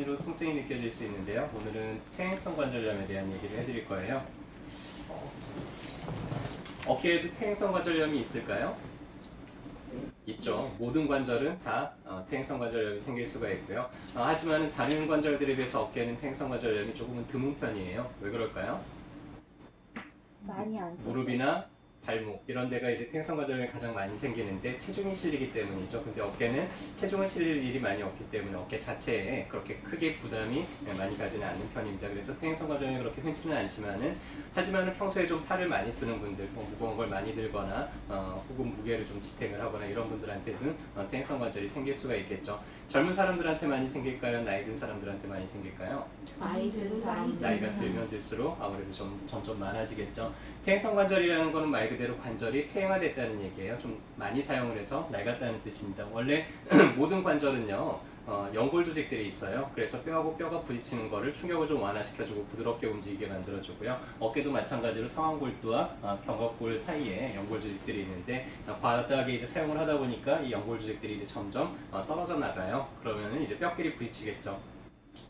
단위로 통증이 느껴질 수 있는데요. 오늘은 퇴행성 관절염에 대한 얘기를 해드릴 거예요. 어깨에도 퇴행성 관절염이 있을까요? 있죠. 모든 관절은 다 퇴행성 관절염이 생길 수가 있고요. 하지만 다른 관절들에 비해서 어깨는 퇴행성 관절염이 조금은 드문 편이에요. 왜 그럴까요? 많이 안 써서. 무릎이나 발목 이런 데가 이제 퇴행성 관절염이 가장 많이 생기는데 체중이 실리기 때문이죠. 근데 어깨는 체중을 실릴 일이 많이 없기 때문에 어깨 자체에 그렇게 크게 부담이 많이 가지는 않는 편입니다. 그래서 퇴행성 관절염이 그렇게 흔치는 않지만은 하지만은 평소에 좀 팔을 많이 쓰는 분들, 무거운 걸 많이 들거나 혹은 무게를 좀 지탱을 하거나 이런 분들한테는 퇴행성 관절이 생길 수가 있겠죠. 젊은 사람들한테 많이 생길까요? 나이 든 사람들한테 많이 생길까요? 나이 든 사람들. 나이가 들면 들수록 아무래도 점점 많아지겠죠. 퇴행성 관절이라는 것은 말 그대로 관절이 퇴행화됐다는 얘기예요. 좀 많이 사용을 해서 낡았다는 뜻입니다. 원래 모든 관절은요, 연골 조직들이 있어요. 그래서 뼈하고 뼈가 부딪히는 거를 충격을 좀 완화시켜주고 부드럽게 움직이게 만들어주고요. 어깨도 마찬가지로 상완골두와 견갑골 사이에 연골 조직들이 있는데 과다하게 이제 사용을 하다 보니까 이 연골 조직들이 이제 점점 떨어져 나가요. 그러면은 이제 뼈끼리 부딪히겠죠.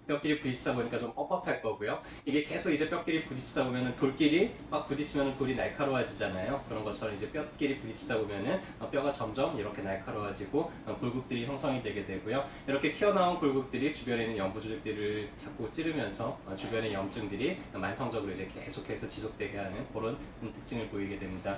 뼈끼리 부딪히다 보니까 좀 뻣뻣할 거고요. 이게 계속 이제 뼈끼리 부딪히다 보면은 돌끼리 막 부딪히면은 돌이 날카로워지잖아요. 그런 것처럼 이제 뼈끼리 부딪히다 보면은 뼈가 점점 이렇게 날카로워지고 골극들이 형성이 되게 되고요. 이렇게 튀어나온 골극들이 주변에 있는 연부 조직들을 자꾸 찌르면서 주변의 염증들이 만성적으로 이제 계속해서 지속되게 하는 그런 특징을 보이게 됩니다.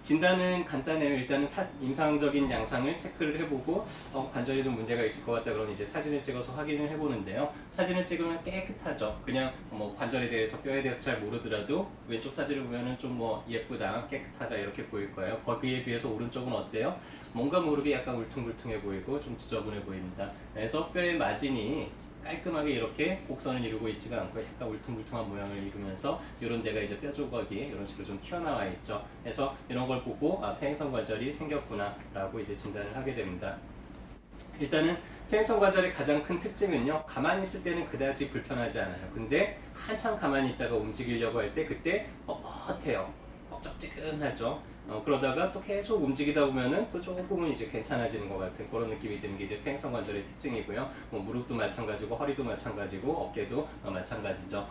진단은 간단해요. 일단은 임상적인 양상을 체크를 해보고 관절에 좀 문제가 있을 것 같다 그러면 이제 사진을 찍어서 확인을 해보는데요. 사진을 찍으면 깨끗하죠. 그냥 뭐 관절에 대해서 뼈에 대해서 잘 모르더라도 왼쪽 사진을 보면은 좀 뭐 예쁘다, 깨끗하다 이렇게 보일 거예요. 거기에 비해서 오른쪽은 어때요? 뭔가 모르게 약간 울퉁불퉁해 보이고 좀 지저분해 보입니다. 그래서 뼈의 마진이 깔끔하게 이렇게 곡선을 이루고 있지가 않고 약간 울퉁불퉁한 모양을 이루면서 이런 데가 이제 뼈 조각이 이런 식으로 좀 튀어나와 있죠. 그래서 이런 걸 보고 퇴행성 관절이 생겼구나 라고 이제 진단을 하게 됩니다. 일단은 퇴행성 관절의 가장 큰 특징은요, 가만히 있을 때는 그다지 불편하지 않아요. 근데 한참 가만히 있다가 움직이려고 할 때 그때 뻣뻣해요. 뻑적지근하죠. 그러다가 또 계속 움직이다 보면은 또 조금은 이제 괜찮아지는 것 같은 그런 느낌이 드는 게 이제 퇴행성 관절의 특징이고요. 무릎도 마찬가지고 허리도 마찬가지고 어깨도 마찬가지죠.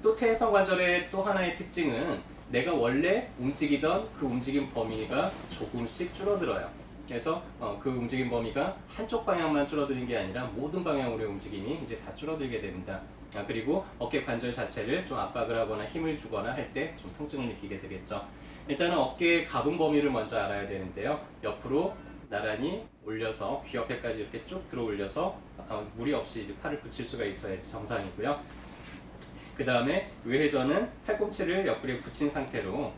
또 퇴행성 관절의 또 하나의 특징은 내가 원래 움직이던 그 움직임 범위가 조금씩 줄어들어요. 그래서 그 움직임 범위가 한쪽 방향만 줄어드는 게 아니라 모든 방향으로의 움직임이 이제 다 줄어들게 됩니다. 그리고 어깨 관절 자체를 좀 압박을 하거나 힘을 주거나 할 때 좀 통증을 느끼게 되겠죠. 일단은 어깨의 가분 범위를 먼저 알아야 되는데요. 옆으로 나란히 올려서 귀 옆에까지 이렇게 쭉 들어 올려서 무리 없이 이제 팔을 붙일 수가 있어야지 정상이고요. 그 다음에 외회전은 팔꿈치를 옆구리에 붙인 상태로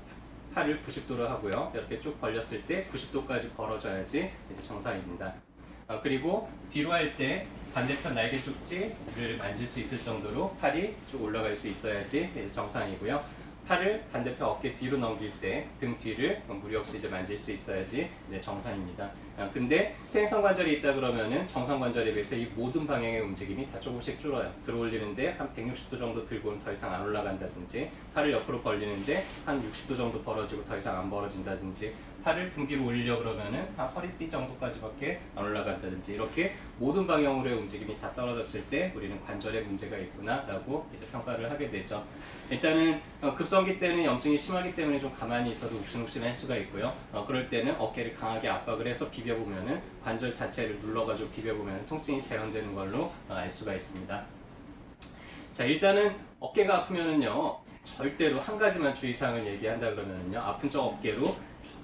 팔을 90도로 하고요. 이렇게 쭉 벌렸을 때 90도까지 벌어져야지 이제 정상입니다. 그리고 뒤로 할 때 반대편 날개 쪽지를 만질 수 있을 정도로 팔이 쭉 올라갈 수 있어야지 이제 정상이고요. 팔을 반대편 어깨 뒤로 넘길 때 등 뒤를 무리 없이 이제 만질 수 있어야지 이제 정상입니다. 근데 퇴행성 관절이 있다 그러면은 정상 관절에 비해서 이 모든 방향의 움직임이 다 조금씩 줄어요. 들어 올리는데 한 160도 정도 들고는 더 이상 안 올라간다든지, 팔을 옆으로 벌리는데 한 60도 정도 벌어지고 더 이상 안 벌어진다든지, 팔을 등 뒤로 올리려 그러면은 한 허리띠 정도까지밖에 안 올라간다든지, 이렇게 모든 방향으로의 움직임이 다 떨어졌을 때 우리는 관절에 문제가 있구나라고 이제 평가를 하게 되죠. 일단은 급성기 때는 염증이 심하기 때문에 좀 가만히 있어도 욱신욱신할 수가 있고요. 그럴 때는 어깨를 강하게 압박을 해서 비벼보면은 관절 자체를 눌러가지고 비벼보면 통증이 재현되는 걸로 알 수가 있습니다. 자, 일단은 어깨가 아프면은요, 절대로 한 가지만 주의사항을 얘기한다 그러면은요, 아픈 쪽 어깨로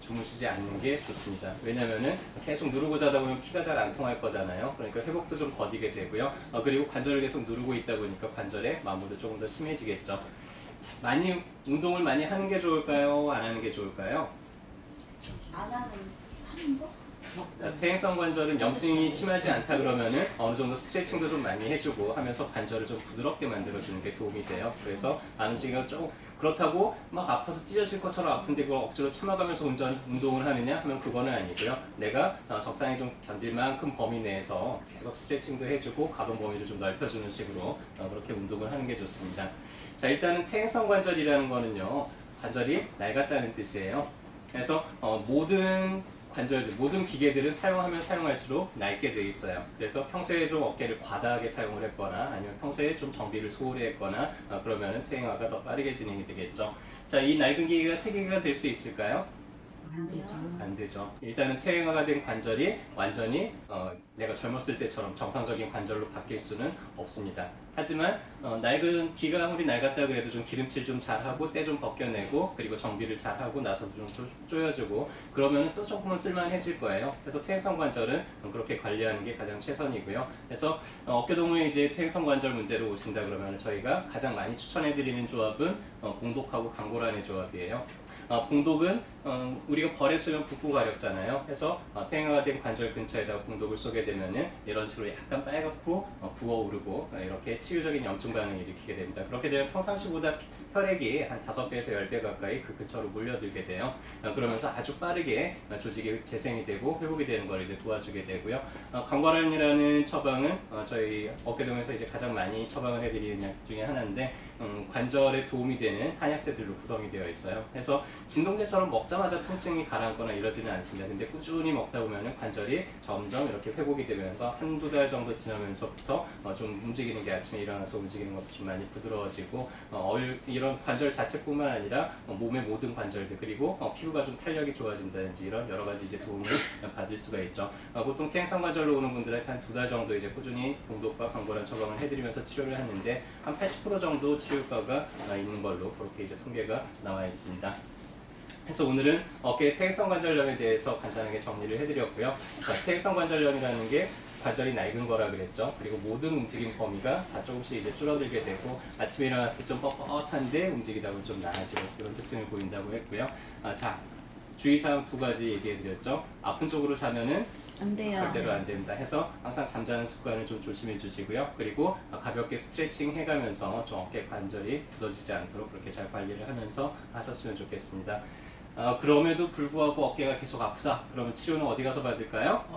주무시지 않는 게 좋습니다. 왜냐면은 계속 누르고 자다 보면 피가 잘 안 통할 거잖아요. 그러니까 회복도 좀 더디게 되고요. 그리고 관절을 계속 누르고 있다 보니까 관절의 마모도 조금 더 심해지겠죠. 자, 운동을 많이 하는 게 좋을까요? 안 하는 게 좋을까요? 안 하는 거? 자, 퇴행성 관절은 염증이 심하지 않다 그러면은 어느 정도 스트레칭도 좀 많이 해주고 하면서 관절을 좀 부드럽게 만들어주는 게 도움이 돼요. 그래서 안 움직이면 좀 그렇다고 막 아파서 찢어질 것처럼 아픈데 그걸 억지로 참아가면서 운동을 하느냐 하면 그거는 아니고요. 내가 적당히 좀 견딜 만큼 범위 내에서 계속 스트레칭도 해주고 가동 범위를 좀 넓혀주는 식으로 그렇게 운동을 하는 게 좋습니다. 자, 일단은 퇴행성 관절이라는 거는요, 관절이 낡았다는 뜻이에요. 그래서 모든 관절들, 모든 기계들은 사용하면 사용할수록 낡게 돼 있어요. 그래서 평소에 좀 어깨를 과다하게 사용을 했거나 아니면 평소에 좀 정비를 소홀히 했거나 그러면은 퇴행화가 더 빠르게 진행이 되겠죠. 자, 이 낡은 기계가 세 개가 될 수 있을까요? 안 되죠. 안 되죠. 일단은 퇴행화가 된 관절이 완전히 내가 젊었을 때처럼 정상적인 관절로 바뀔 수는 없습니다. 하지만 낡은 기가 아무리 낡았다 그래도 좀 기름칠 좀 잘하고 때 좀 벗겨내고 그리고 정비를 잘하고 나서 좀 조여주고 그러면 또 조금은 쓸만해질 거예요. 그래서 퇴행성 관절은 그렇게 관리하는 게 가장 최선이고요. 그래서 어깨동무에 이제 퇴행성 관절 문제로 오신다 그러면 저희가 가장 많이 추천해드리는 조합은 공독하고 강고란의 조합이에요. 공독은 우리가 벌에 쏘면 붓고 가렵잖아요. 그래서 퇴행화가 된 관절 근처에다가 공독을 쏘게 되면은 이런 식으로 약간 빨갛고 부어오르고 이렇게 치유적인 염증 반응을 일으키게 됩니다. 그렇게 되면 평상시보다 혈액이 한 5배에서 10배 가까이 그 근처로 몰려들게 돼요. 그러면서 아주 빠르게 조직이 재생이 되고 회복이 되는 걸 이제 도와주게 되고요. 강과란이라는 처방은 저희 어깨동에서 이제 가장 많이 처방을 해드리는 약 중에 하나인데 관절에 도움이 되는 한약재들로 구성이 되어 있어요. 그래서 진통제처럼 먹자마자 통증이 가라앉거나 이러지는 않습니다. 근데 꾸준히 먹다 보면 관절이 점점 이렇게 회복이 되면서 한두 달 정도 지나면서부터 좀 움직이는 게 아침에 일어나서 움직이는 것도 좀 많이 부드러워지고 이런 관절 자체뿐만 아니라 몸의 모든 관절들 그리고 피부가 좀 탄력이 좋아진다든지 이런 여러 가지 이제 도움을 받을 수가 있죠. 보통 퇴행성 관절로 오는 분들한테 한 2달 정도 이제 꾸준히 공독과 강고란 처방을 해드리면서 치료를 하는데 한 80% 정도 치료 효과가 있는 걸로 그렇게 이제 통계가 나와 있습니다. 그래서 오늘은 어깨 퇴행성 관절염에 대해서 간단하게 정리를 해드렸고요. 자, 퇴행성 관절염이라는 게 관절이 낡은 거라 그랬죠. 그리고 모든 움직임 범위가 다 조금씩 이제 줄어들게 되고 아침에 일어났을 때 좀 뻣뻣한데 움직이다 보면 좀 나아지고 이런 특징을 보인다고 했고요. 자, 주의사항 2가지 얘기해드렸죠. 아픈 쪽으로 자면은 안 돼요. 절대로 안 된다 해서 항상 잠자는 습관을 좀 조심해 주시고요. 그리고 가볍게 스트레칭 해가면서 좀 어깨 관절이 굳어지지 않도록 그렇게 잘 관리를 하면서 하셨으면 좋겠습니다. 그럼에도 불구하고 어깨가 계속 아프다. 그러면 치료는 어디 가서 받을까요?